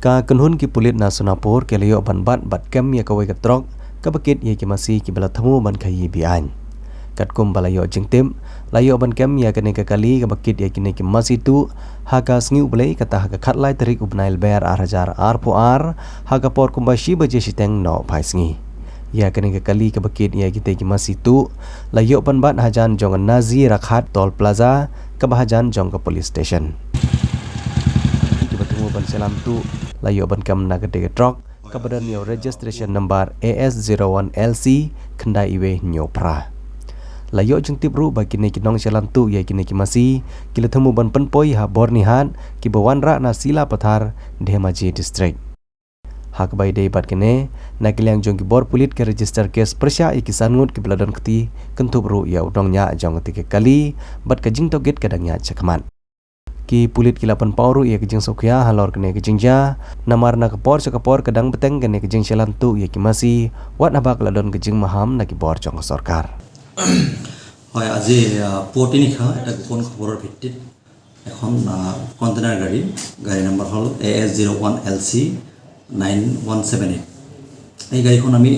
Ka kenhun ki pulit na Sunapur ke layo ban bat kem ya kawai katrok ka bakit ya ki masih ki bala thamu ban khayi bian. Kat kum balayo jengtim layo ban kem ya kene ka kali ka bakit ya kine ki masih tu haka sngiu blai kata haka khatlai tarik ubnail ber ar po ar haka por kumbashi baje siteng no phai sngi. Ya kene ka kali ka bakit ya kite ki masih tu layo ban bat hajan jong Nazi Rakhat Tol Plaza ka bahajan jong ka police station. Ki bertemu ban selam tu layo ban kam na gede truk kabadan yo registration number AS01LC kendai iwe nyopra. Layo jeng tip ru bagi ne kinong selam tu ya kini ki masih kila temu ban penpoi ha bornihan ki bawanra na sila pathar Dhemaji district. Hak bai dei bat kene na kilang jong ki bor pulit ke register kes persya iki sangut ki beladon keti kentup ru ya udongnya jong ke kali bat ka jing toget kadangnya cekman. Ki pulit kilapan pauru ia kejeng sokya halor kene kejeng ja namar na kapor kadang beteng kene kejeng selam tu ia ki masih wat nabak ladon kejeng maham na ki bor jong sarkar. হয় আজি পুৱতি নিশা এটা গোপন খবৰৰ ভিত্তিত এখন কণ্টেইনাৰ গাড়ী নম্বৰ হ'ল AS01LC 9178 এই গাড়ীখন আমি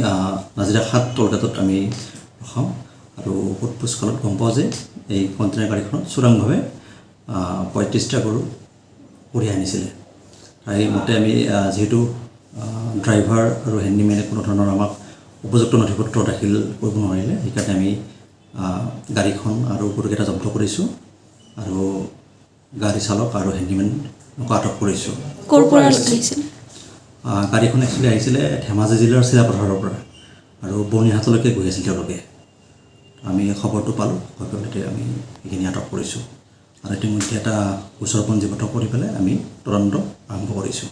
নাজিৰাঘাট টোলগেটত আমি ৰখাম আৰু সোধপোছকালত গম পাওঁ যে এই কণ্টেইনাৰ গাড়ীখনত চোৰাংভাৱে 35টা গৰু কঢ়িয়াই আনিছিলে। এই মতে আমি যেহেতু ড্ৰাইভাৰ আৰু হেণ্ডিমেনে কোনো ধৰণৰ আমাক উপযুক্ত নথিপত্ৰ দাখিল কৰিব নোৱাৰিলে সেইকাৰণে আমি গাড়ীখন আৰু গৰুকেইটা জব্দ কৰিছোঁ আৰু গাড়ী চালক আৰু হেণ্ডিমেনক আটক কৰিছোঁ। গাড়ীখন একচুৱেলি আহিছিলে ধেমাজি জিলাৰ চিলাপথাৰৰ পৰা আৰু বৰ্ণিহাটলৈকে গৈ আছিল তেওঁলোকে। আমি খবৰটো পালোঁ, খবৰতে আমি এইখিনি আটক কৰিছোঁ আৰু ইতিমধ্যে এটা গোচৰ পঞ্জীবদ্ধ কৰি পেলাই আমি তদন্ত আৰম্ভ কৰিছোঁ।